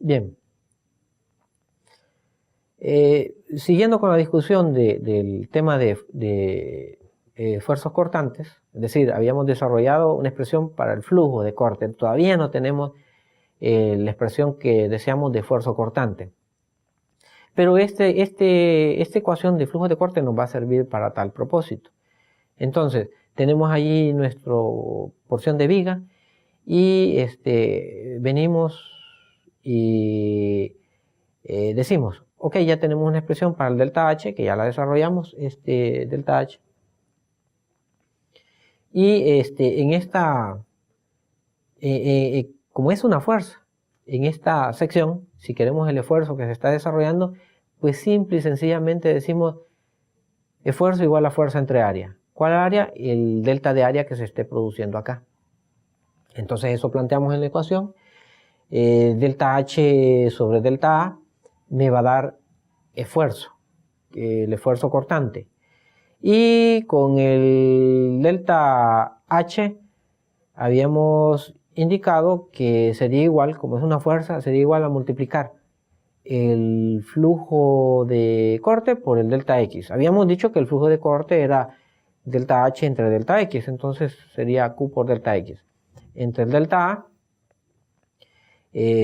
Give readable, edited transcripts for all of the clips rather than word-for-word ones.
Bien. Siguiendo con la discusión del tema de esfuerzos cortantes, es decir, habíamos desarrollado una expresión para el flujo de corte. Todavía no tenemos la expresión que deseamos de esfuerzo cortante. Pero esta ecuación de flujo de corte nos va a servir para tal propósito. Entonces, tenemos allí nuestra porción de viga y venimos y decimos, ok, ya tenemos una expresión para el delta H, que ya la desarrollamos, delta H. Y en esta, como es una fuerza, en esta sección, si queremos el esfuerzo que se está desarrollando, pues simple y sencillamente decimos esfuerzo igual a fuerza entre área. ¿Cuál área? El delta de área que se esté produciendo acá. Entonces eso planteamos en la ecuación. Delta H sobre delta A me va a dar esfuerzo, el esfuerzo cortante. Y con el delta H habíamos indicado que sería igual, como es una fuerza, sería igual a multiplicar el flujo de corte por el delta X. Habíamos dicho que el flujo de corte era delta H entre delta X, entonces sería Q por delta X. Entre el delta A,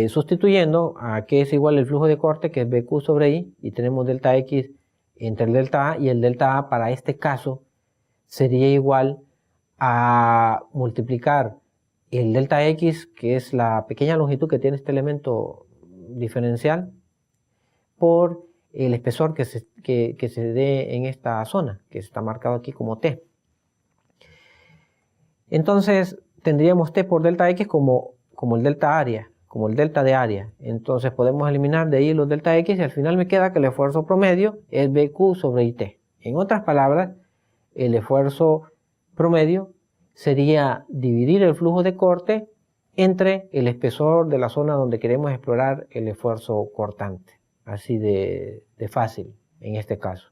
sustituyendo a que es igual el flujo de corte, que es BQ sobre I, y tenemos delta X entre el delta A, y el delta A para este caso sería igual a multiplicar el delta X, que es la pequeña longitud que tiene este elemento diferencial, por el espesor que se dé en esta zona, que está marcado aquí como T. Entonces tendríamos T por delta X como el delta área, como el delta de área. Entonces podemos eliminar de ahí los delta X y al final me queda que el esfuerzo promedio es BQ sobre IT. En otras palabras, el esfuerzo promedio sería dividir el flujo de corte entre el espesor de la zona donde queremos explorar el esfuerzo cortante. Así de fácil en este caso.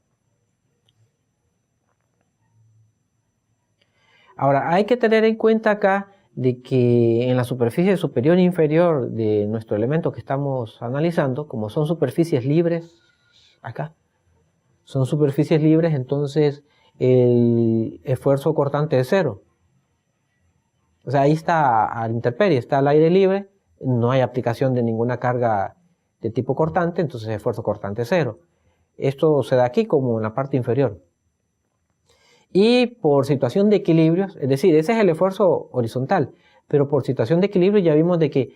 Ahora, hay que tener en cuenta acá de que en la superficie superior e inferior de nuestro elemento que estamos analizando, como son superficies libres, acá, son superficies libres, entonces el esfuerzo cortante es cero. O sea, ahí está a la intemperie, está al aire libre, no hay aplicación de ninguna carga de tipo cortante, entonces el esfuerzo cortante es cero. Esto se da aquí como en la parte inferior. Y por situación de equilibrios, es decir, ese es el esfuerzo horizontal, pero por situación de equilibrio ya vimos de que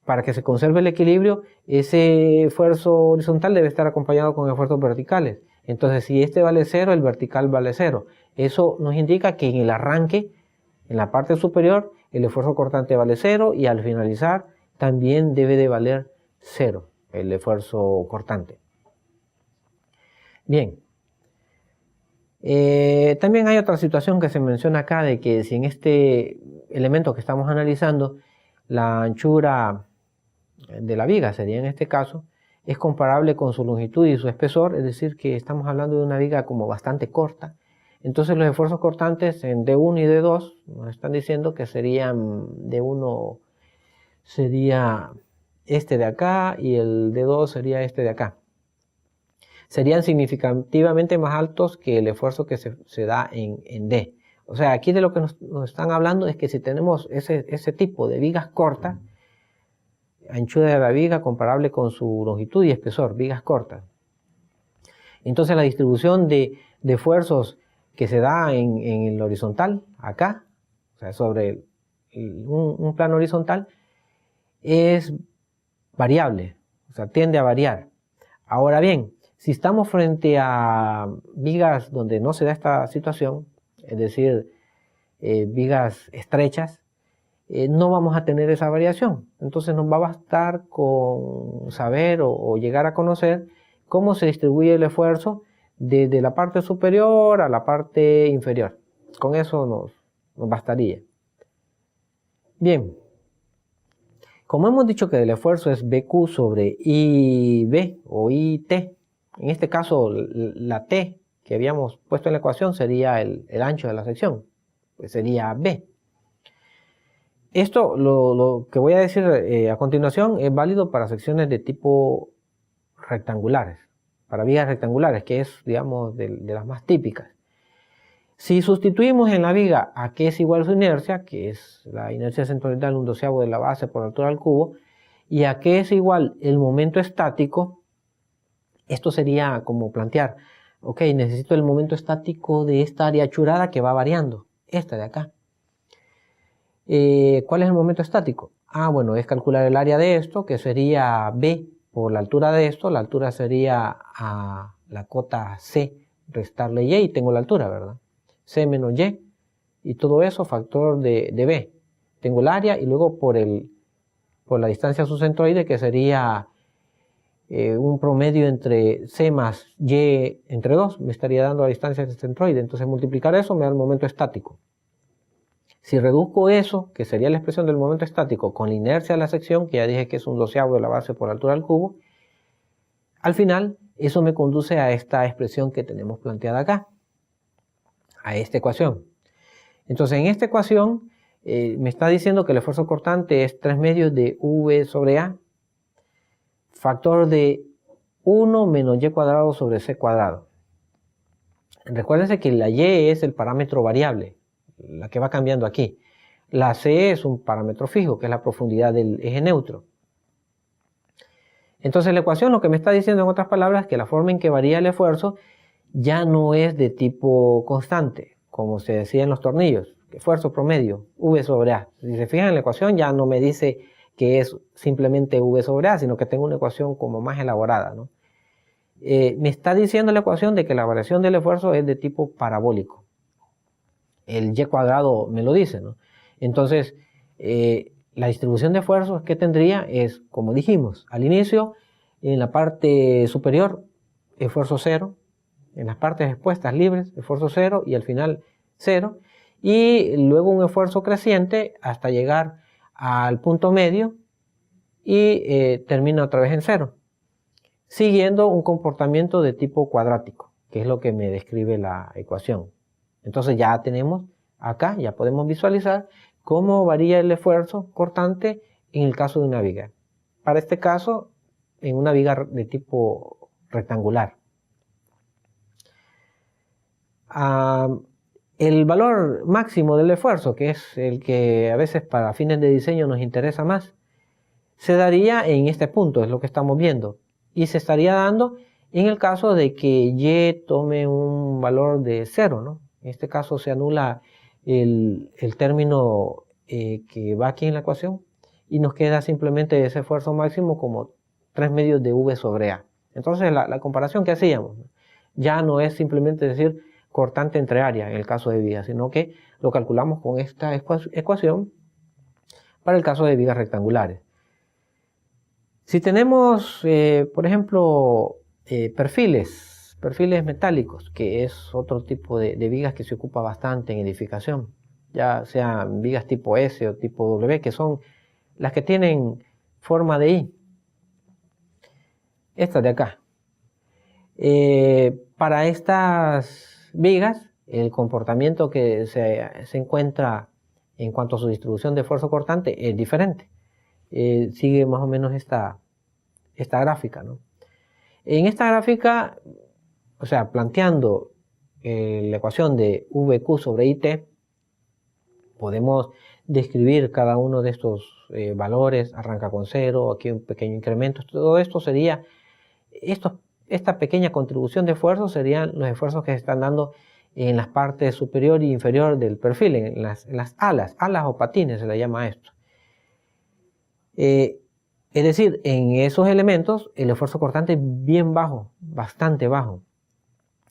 para que se conserve el equilibrio, ese esfuerzo horizontal debe estar acompañado con esfuerzos verticales. Entonces, si este vale 0, el vertical vale 0. Eso nos indica que en el arranque, en la parte superior, el esfuerzo cortante vale 0 y al finalizar también debe de valer 0 el esfuerzo cortante. Bien. También hay otra situación que se menciona acá de que si en este elemento que estamos analizando la anchura de la viga sería en este caso es comparable con su longitud y su espesor, es decir que estamos hablando de una viga como bastante corta, entonces los esfuerzos cortantes en D1 y D2 nos están diciendo que serían D1 sería este de acá y el D2 sería este de acá. Serían significativamente más altos que el esfuerzo que se da en D. O sea, aquí de lo que nos están hablando es que si tenemos ese tipo de vigas cortas, anchura de la viga comparable con su longitud y espesor, vigas cortas. Entonces la distribución de esfuerzos que se da en el horizontal, acá, o sea, sobre un plano horizontal, es variable, o sea, tiende a variar. Ahora bien, si estamos frente a vigas donde no se da esta situación, es decir, vigas estrechas, no vamos a tener esa variación. Entonces nos va a bastar con saber o llegar a conocer cómo se distribuye el esfuerzo desde la parte superior a la parte inferior. Con eso nos bastaría. Bien, como hemos dicho que el esfuerzo es BQ sobre IB o IT, en este caso la T que habíamos puesto en la ecuación sería el ancho de la sección, pues sería B. Esto, lo que voy a decir a continuación, es válido para secciones de tipo rectangulares, para vigas rectangulares, que es, digamos, de las más típicas. Si sustituimos en la viga a que es igual a su inercia, que es la inercia centroidal 1/12 de la base por altura al cubo, y a que es igual el momento estático, esto sería como plantear, ok, necesito el momento estático de esta área achurada que va variando, esta de acá. ¿Cuál es el momento estático? Bueno, es calcular el área de esto, que sería B por la altura de esto. La altura sería a la cota C, restarle Y, y tengo la altura, ¿verdad? C menos Y, y todo eso factor de B. Tengo el área y luego por la distancia a su centroide, que sería un promedio entre C más Y entre 2, me estaría dando la distancia del centroide. Entonces multiplicar eso me da el momento estático. Si reduzco eso, que sería la expresión del momento estático, con la inercia de la sección, que ya dije que es 1/12 de la base por altura al cubo, al final eso me conduce a esta expresión que tenemos planteada acá, a esta ecuación. Entonces en esta ecuación me está diciendo que el esfuerzo cortante es 3/2 de V sobre A, factor de 1 menos Y cuadrado sobre C cuadrado. Recuérdense que la Y es el parámetro variable, la que va cambiando aquí. La C es un parámetro fijo, que es la profundidad del eje neutro. Entonces la ecuación lo que me está diciendo en otras palabras es que la forma en que varía el esfuerzo ya no es de tipo constante, como se decía en los tornillos, esfuerzo promedio, V sobre A. Si se fijan en la ecuación ya no me dice que es simplemente V sobre A, sino que tengo una ecuación como más elaborada, ¿no? Me está diciendo la ecuación de que la variación del esfuerzo es de tipo parabólico. El Y cuadrado me lo dice, ¿no? Entonces, la distribución de esfuerzos que tendría es, como dijimos, al inicio, en la parte superior, esfuerzo 0, en las partes expuestas libres, esfuerzo 0, y al final 0, y luego un esfuerzo creciente hasta llegar al punto medio y termina otra vez en 0, siguiendo un comportamiento de tipo cuadrático, que es lo que me describe la ecuación. Entonces ya tenemos acá, ya podemos visualizar cómo varía el esfuerzo cortante en el caso de una viga. Para este caso, en una viga de tipo rectangular. El valor máximo del esfuerzo, que es el que a veces para fines de diseño nos interesa más, se daría en este punto, es lo que estamos viendo, y se estaría dando en el caso de que Y tome un valor de 0, ¿no? En este caso se anula el término que va aquí en la ecuación y nos queda simplemente ese esfuerzo máximo como 3/2 de V sobre A. Entonces la comparación que hacíamos, ¿no? Ya no es simplemente decir cortante entre áreas en el caso de vigas, sino que lo calculamos con esta ecuación para el caso de vigas rectangulares. Si tenemos, por ejemplo, perfiles metálicos, que es otro tipo de vigas que se ocupa bastante en edificación, ya sean vigas tipo S o tipo W, que son las que tienen forma de I. Estas de acá. Para estas vigas, el comportamiento que se encuentra en cuanto a su distribución de esfuerzo cortante es diferente. Sigue más o menos esta gráfica, ¿no? En esta gráfica, o sea, planteando la ecuación de VQ sobre IT, podemos describir cada uno de estos valores, arranca con 0, aquí un pequeño incremento, todo esto sería, esta pequeña contribución de esfuerzos serían los esfuerzos que se están dando en las partes superior e inferior del perfil, en las alas o patines se le llama a esto. Es decir, en esos elementos el esfuerzo cortante es bien bajo, bastante bajo.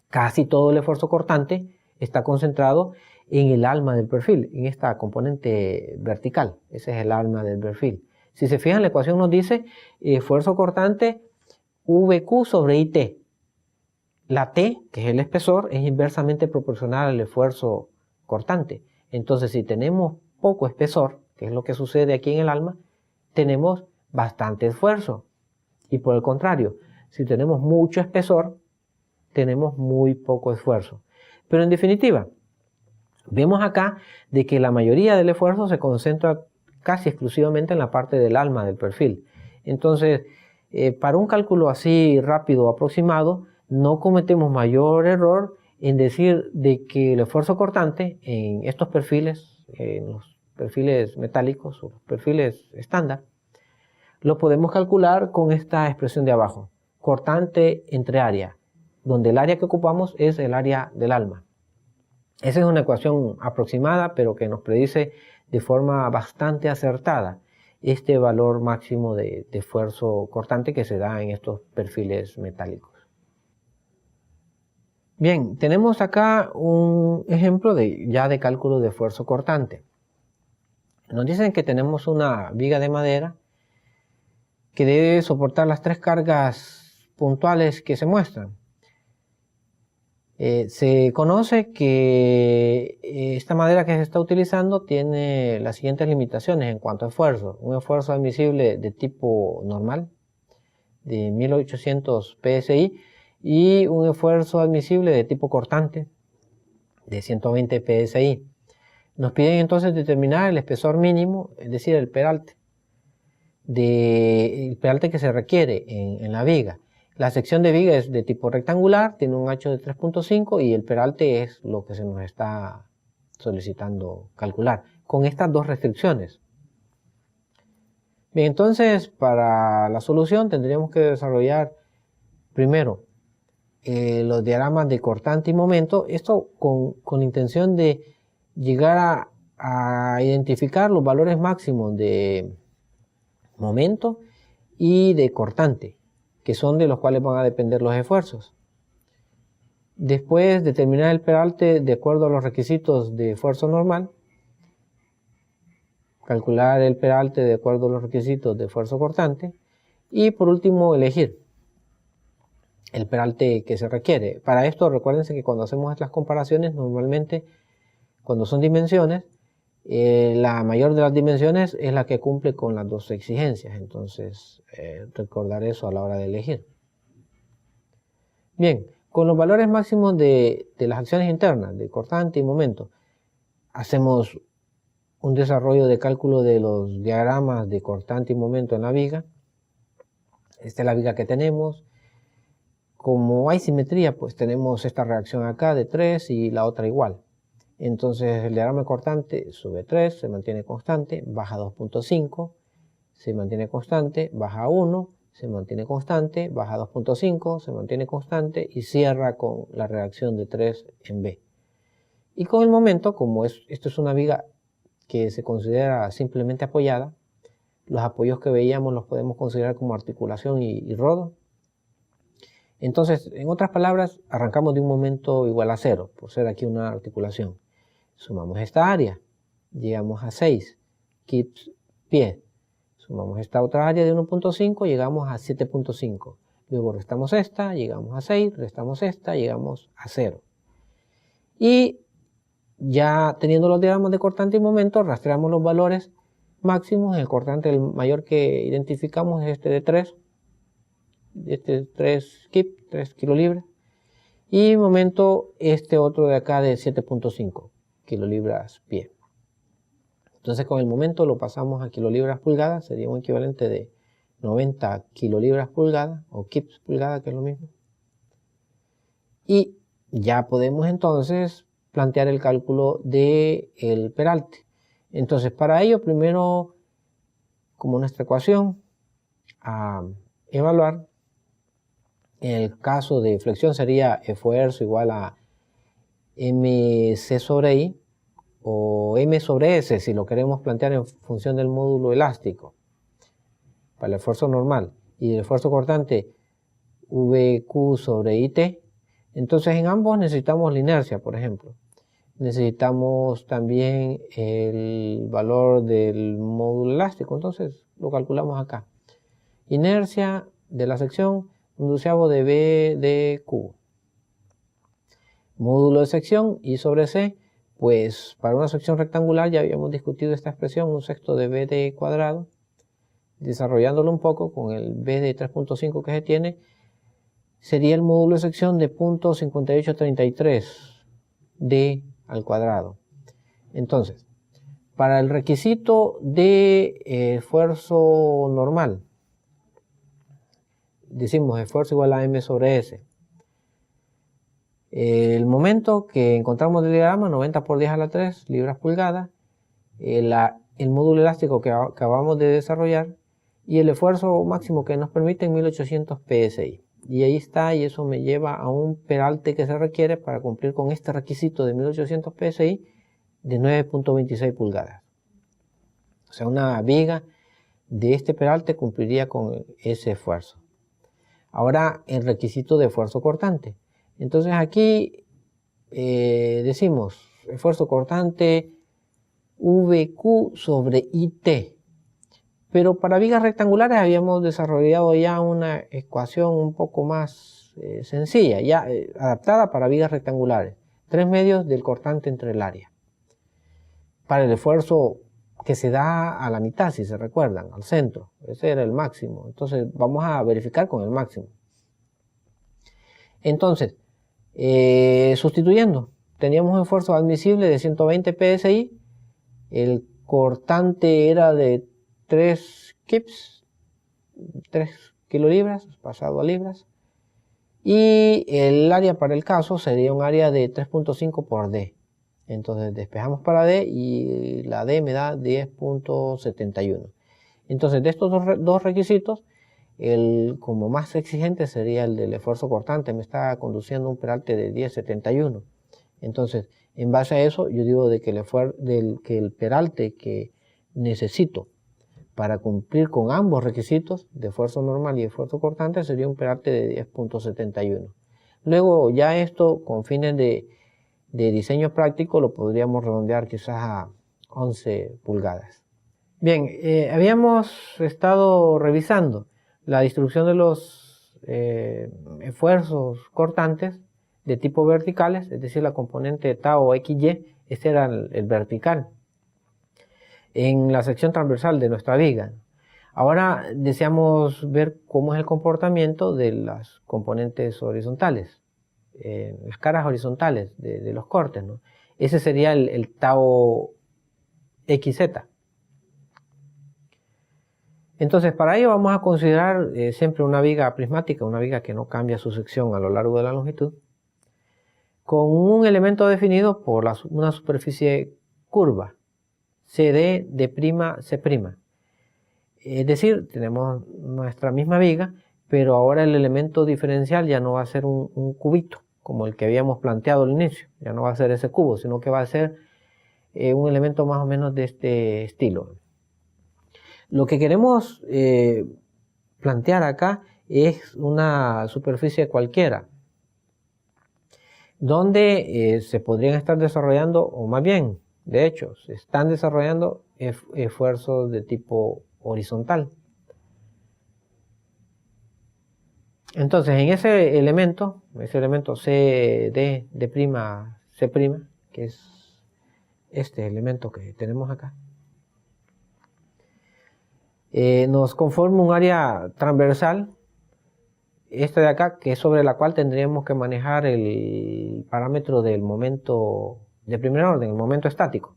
Casi todo el esfuerzo cortante está concentrado en el alma del perfil, en esta componente vertical. Ese es el alma del perfil. Si se fijan, la ecuación nos dice esfuerzo cortante VQ sobre IT. La T, que es el espesor, es inversamente proporcional al esfuerzo cortante. Entonces, si tenemos poco espesor, que es lo que sucede aquí en el alma, tenemos bastante esfuerzo. Y por el contrario, si tenemos mucho espesor, tenemos muy poco esfuerzo. Pero en definitiva, vemos acá de que la mayoría del esfuerzo se concentra casi exclusivamente en la parte del alma del perfil. Entonces, para un cálculo así rápido, aproximado, no cometemos mayor error en decir de que el esfuerzo cortante en estos perfiles, en los perfiles metálicos o los perfiles estándar, lo podemos calcular con esta expresión de abajo, cortante entre área, donde el área que ocupamos es el área del alma. Esa es una ecuación aproximada, pero que nos predice de forma bastante acertada este valor máximo de esfuerzo cortante que se da en estos perfiles metálicos. Bien, tenemos acá un ejemplo ya de cálculo de esfuerzo cortante. Nos dicen que tenemos una viga de madera que debe soportar las 3 cargas puntuales que se muestran. Se conoce que esta madera que se está utilizando tiene las siguientes limitaciones en cuanto a esfuerzo. Un esfuerzo admisible de tipo normal, de 1800 psi, y un esfuerzo admisible de tipo cortante, de 120 psi. Nos piden entonces determinar el espesor mínimo, es decir, el peralte que se requiere en la viga. La sección de viga es de tipo rectangular, tiene un ancho de 3.5 y el peralte es lo que se nos está solicitando calcular, con estas dos restricciones. Bien, entonces para la solución tendríamos que desarrollar primero los diagramas de cortante y momento, esto con intención de llegar a identificar los valores máximos de momento y de cortante, que son de los cuales van a depender los esfuerzos. Después determinar el peralte de acuerdo a los requisitos de esfuerzo normal, calcular el peralte de acuerdo a los requisitos de esfuerzo cortante y por último elegir el peralte que se requiere. Para esto recuérdense que cuando hacemos estas comparaciones normalmente cuando son dimensiones la mayor de las dimensiones es la que cumple con las dos exigencias, entonces recordar eso a la hora de elegir. Bien, con los valores máximos de las acciones internas, de cortante y momento, hacemos un desarrollo de cálculo de los diagramas de cortante y momento en la viga. Esta es la viga que tenemos. Como hay simetría, pues tenemos esta reacción acá de 3 y la otra igual. Entonces el diagrama cortante sube 3, se mantiene constante, baja 2.5, se mantiene constante, baja 1, se mantiene constante, baja 2.5, se mantiene constante y cierra con la reacción de 3 en B. Y con el momento, como esto es una viga que se considera simplemente apoyada, los apoyos que veíamos los podemos considerar como articulación y rodo. Entonces, en otras palabras, arrancamos de un momento igual a 0, por ser aquí una articulación. Sumamos esta área, llegamos a 6, kips pie. Sumamos esta otra área de 1.5, llegamos a 7.5. Luego restamos esta, llegamos a 6, restamos esta, llegamos a 0. Y ya teniendo los diagramas de cortante y momento, rastreamos los valores máximos. El cortante, el mayor que identificamos es este de 3. Este es 3 kip, 3 kilolibras. Y momento este otro de acá de 7.5 kilolibras pie. Entonces con el momento lo pasamos a kilolibras pulgadas, sería un equivalente de 90 kilolibras pulgadas o kips pulgada, que es lo mismo. Y ya podemos entonces plantear el cálculo del peralte. Entonces para ello primero, como nuestra ecuación a evaluar, en el caso de flexión sería esfuerzo igual a mc sobre i, o m sobre s si lo queremos plantear en función del módulo elástico, para el esfuerzo normal, y el esfuerzo cortante vq sobre it. Entonces en ambos necesitamos la inercia, por ejemplo. Necesitamos también el valor del módulo elástico, entonces lo calculamos acá. Inercia de la sección 1/12 de b de q. Módulo de sección i sobre c, pues para una sección rectangular ya habíamos discutido esta expresión, 1/6 de b de cuadrado. Desarrollándolo un poco con el b de 3.5 que se tiene, sería el módulo de sección de 0.5833 d al cuadrado. Entonces, Para el requisito de esfuerzo normal, decimos esfuerzo igual a M sobre S. El momento que encontramos del diagrama, 90 por 10 a la 3 libras pulgadas, el módulo elástico que acabamos de desarrollar y el esfuerzo máximo que nos permite en 1800 psi. Y ahí está, y eso me lleva a un peralte que se requiere para cumplir con este requisito de 1800 psi de 9.26 pulgadas. O sea, una viga de este peralte cumpliría con ese esfuerzo. Ahora, el requisito de esfuerzo cortante. Entonces aquí decimos esfuerzo cortante VQ sobre IT. Pero para vigas rectangulares habíamos desarrollado ya una ecuación un poco más sencilla, ya adaptada para vigas rectangulares. 3 medios del cortante entre el área. Para el esfuerzo que se da a la mitad, si se recuerdan, al centro. Ese era el máximo. Entonces vamos a verificar con el máximo. Entonces, sustituyendo, teníamos un esfuerzo admisible de 120 psi. El cortante era de 3 kips, 3 kilolibras, pasado a libras. Y el área para el caso sería un área de 3.5 por D. Entonces despejamos para D y la D me da 10.71. Entonces de estos dos requisitos, el como más exigente sería el del esfuerzo cortante. Me está conduciendo un peralte de 10.71. Entonces, en base a eso, yo digo de que el peralte que necesito para cumplir con ambos requisitos de esfuerzo normal y esfuerzo cortante sería un peralte de 10.71. Luego ya esto con fines de diseño práctico lo podríamos redondear quizás a 11 pulgadas. Bien, habíamos estado revisando la distribución de los esfuerzos cortantes de tipo verticales, es decir, la componente tau XY, este era el vertical, en la sección transversal de nuestra viga. Ahora deseamos ver cómo es el comportamiento de las componentes horizontales, las caras horizontales de los cortes, ¿no? Ese sería el tau XZ. Entonces, para ello vamos a considerar siempre una viga prismática, una viga que no cambia su sección a lo largo de la longitud, con un elemento definido por una superficie curva, CD de' C'. Es decir, tenemos nuestra misma viga, pero ahora el elemento diferencial ya no va a ser un cubito, como el que habíamos planteado al inicio. Ya no va a ser ese cubo, sino que va a ser un elemento más o menos de este estilo. Lo que queremos plantear acá es una superficie cualquiera, donde se podrían estar desarrollando, o más bien, de hecho, se están desarrollando esfuerzos de tipo horizontal. Entonces, en ese elemento CD de' C', que es este elemento que tenemos acá, nos conforma un área transversal, esta de acá, que es sobre la cual tendríamos que manejar el parámetro del momento de primer orden, el momento estático.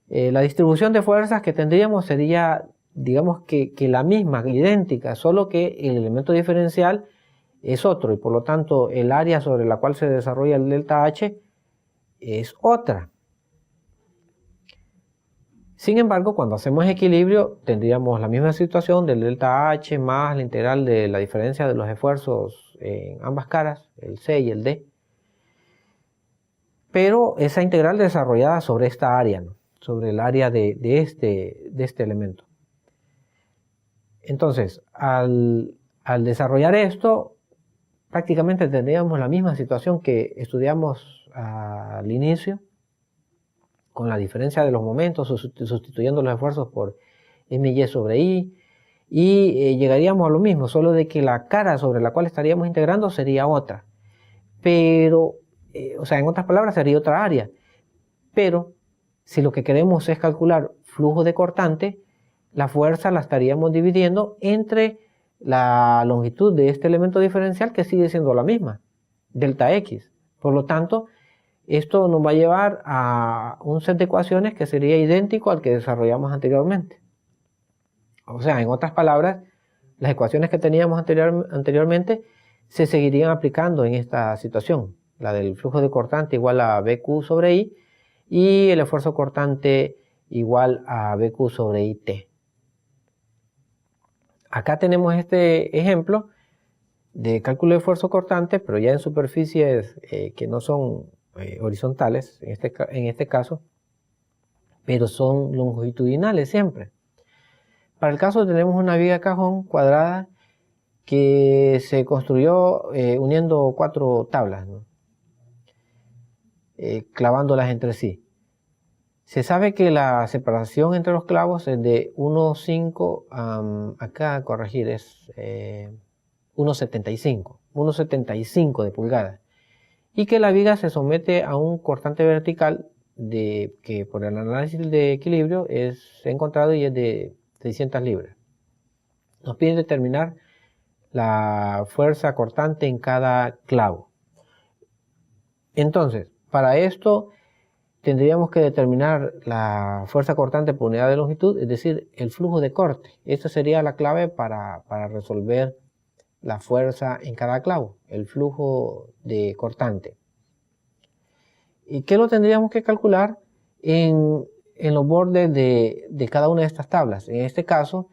La distribución de fuerzas que tendríamos sería, digamos que la misma, idéntica, solo que el elemento diferencial es otro y por lo tanto el área sobre la cual se desarrolla el delta H es otra. Sin embargo, cuando hacemos equilibrio, tendríamos la misma situación del delta H más la integral de la diferencia de los esfuerzos en ambas caras, el C y el D. Pero esa integral desarrollada sobre esta área, ¿no? Sobre el área de este elemento. Entonces, al desarrollar esto, prácticamente tendríamos la misma situación que estudiamos al inicio, con la diferencia de los momentos, sustituyendo los esfuerzos por MY sobre I, y llegaríamos a lo mismo, solo de que la cara sobre la cual estaríamos integrando sería otra. Pero, o sea, en otras palabras, sería otra área. Pero, si lo que queremos es calcular flujo de cortante, la fuerza la estaríamos dividiendo entre la longitud de este elemento diferencial, que sigue siendo la misma, delta X. Por lo tanto, Esto nos va a llevar a un set de ecuaciones que sería idéntico al que desarrollamos anteriormente. O sea, en otras palabras, las ecuaciones que teníamos anteriormente se seguirían aplicando en esta situación. La del flujo de cortante igual a BQ sobre I y el esfuerzo cortante igual a BQ sobre IT. Acá tenemos este ejemplo de cálculo de esfuerzo cortante, pero ya en superficies que no son horizontales, en este caso, pero son longitudinales siempre. Para el caso tenemos una viga cajón cuadrada que se construyó uniendo 4 tablas, ¿no? Clavándolas entre sí. Se sabe que la separación entre los clavos es de 1,5, acá corregir es 1,75 de pulgadas, y que la viga se somete a un cortante vertical que por el análisis de equilibrio es encontrado y es de 600 libras. Nos piden determinar la fuerza cortante en cada clavo. Entonces, para esto tendríamos que determinar la fuerza cortante por unidad de longitud, es decir, el flujo de corte. Esta sería la clave para resolver la fuerza en cada clavo, el flujo de cortante. ¿Y qué lo tendríamos que calcular en los bordes de cada una de estas tablas? En este caso,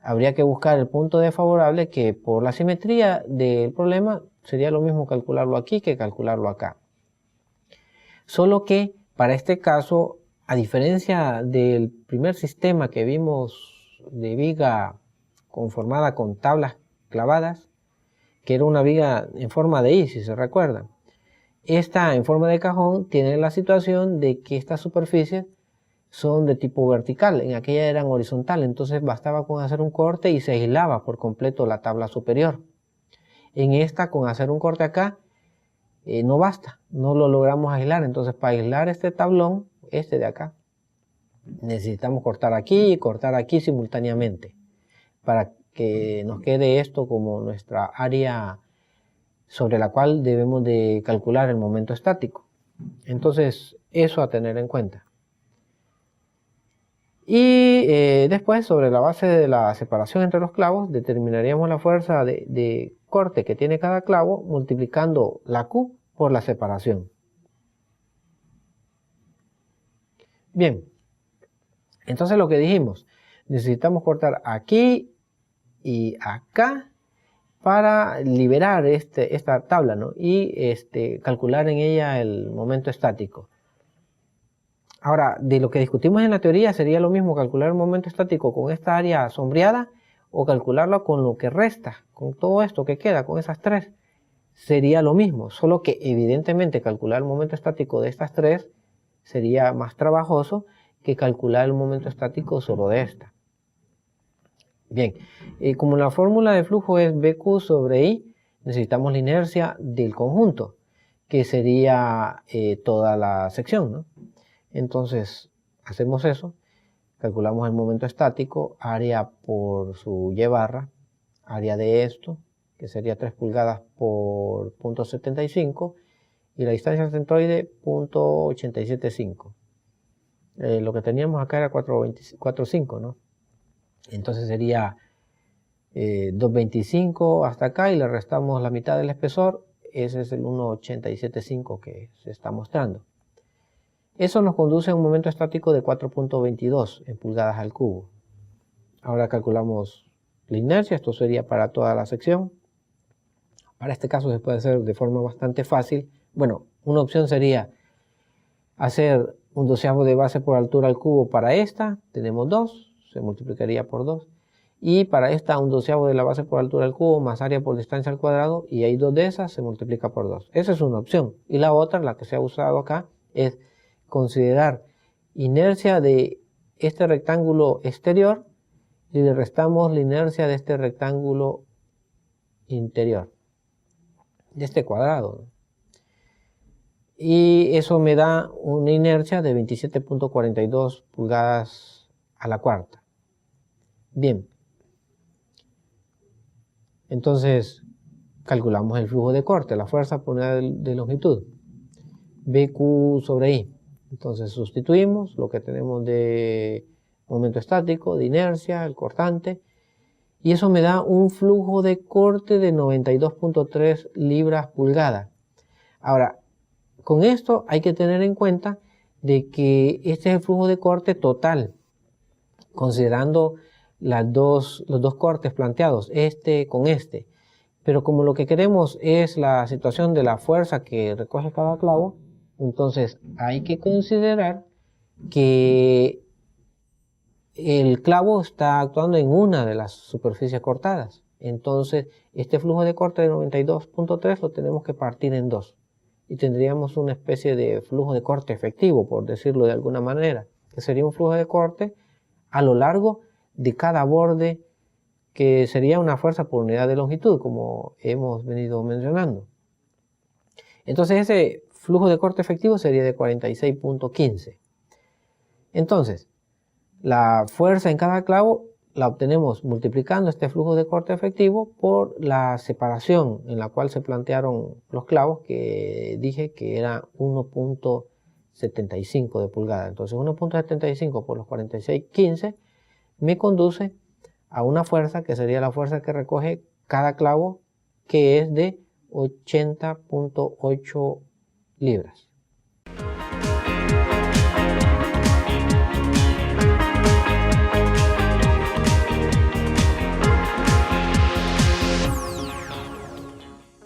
habría que buscar el punto desfavorable, que por la simetría del problema sería lo mismo calcularlo aquí que calcularlo acá. Solo que para este caso, a diferencia del primer sistema que vimos de viga conformada con tablas clavadas, que era una viga en forma de I, si se recuerdan, esta en forma de cajón tiene la situación de que estas superficies son de tipo vertical, en aquella eran horizontal, entonces bastaba con hacer un corte y se aislaba por completo la tabla superior. En esta, con hacer un corte acá, no basta, no lo logramos aislar. Entonces, para aislar este tablón, este de acá, necesitamos cortar aquí y cortar aquí simultáneamente para que nos quede esto como nuestra área sobre la cual debemos de calcular el momento estático. Entonces, eso a tener en cuenta. Y después, sobre la base de la separación entre los clavos, determinaríamos la fuerza de corte que tiene cada clavo multiplicando la Q por la separación. Bien, entonces lo que dijimos, necesitamos cortar aquí y acá para liberar esta tabla, ¿no? Y calcular en ella el momento estático. Ahora, de lo que discutimos en la teoría, sería lo mismo calcular el momento estático con esta área sombreada o calcularlo con lo que resta, con todo esto que queda, con esas tres. Sería lo mismo, solo que evidentemente calcular el momento estático de estas tres sería más trabajoso que calcular el momento estático solo de esta. Bien, como la fórmula de flujo es BQ sobre I, necesitamos la inercia del conjunto, que sería toda la sección, ¿no? Entonces, hacemos eso, calculamos el momento estático, área por su Y barra, área de esto, que sería 3 pulgadas por 0.75, y la distancia al centroide 0.875. Lo que teníamos acá era 4,5, ¿no? Entonces sería 2,25 hasta acá y le restamos la mitad del espesor, ese es el 1,875 que se está mostrando. Eso nos conduce a un momento estático de 4,22 en pulgadas al cubo. Ahora calculamos la inercia, esto sería para toda la sección. Para este caso se puede hacer de forma bastante fácil. Bueno, una opción sería hacer un doceavo de base por altura al cubo para esta. Tenemos 2, se multiplicaría por 2. Y para esta un doceavo de la base por altura al cubo más área por distancia al cuadrado. Y hay 2 de esas, se multiplica por 2. Esa es una opción. Y la otra, la que se ha usado acá, es considerar inercia de este rectángulo exterior y le restamos la inercia de este rectángulo interior, de este cuadrado. Y eso me da una inercia de 27,42 pulgadas a la cuarta. Bien. Entonces, calculamos el flujo de corte, la fuerza por unidad de longitud. BQ sobre I. Entonces sustituimos lo que tenemos de momento estático, de inercia, el cortante, y eso me da un flujo de corte de 92.3 libras pulgada. Ahora, con esto hay que tener en cuenta de que este es el flujo de corte total, considerando los dos cortes planteados, este con este. Pero como lo que queremos es la situación de la fuerza que recoge cada clavo, entonces hay que considerar que el clavo está actuando en una de las superficies cortadas. Entonces este flujo de corte de 92.3 lo tenemos que partir en dos. Y tendríamos una especie de flujo de corte efectivo, por decirlo de alguna manera, que sería un flujo de corte a lo largo de cada borde, que sería una fuerza por unidad de longitud, como hemos venido mencionando. Entonces ese flujo de corte efectivo sería de 46.15. Entonces, la fuerza en cada clavo la obtenemos multiplicando este flujo de corte efectivo por la separación en la cual se plantearon los clavos, que dije que era 1.75 de pulgada. Entonces 1.75 por los 46.15 me conduce a una fuerza que sería la fuerza que recoge cada clavo, que es de 80.8 libras.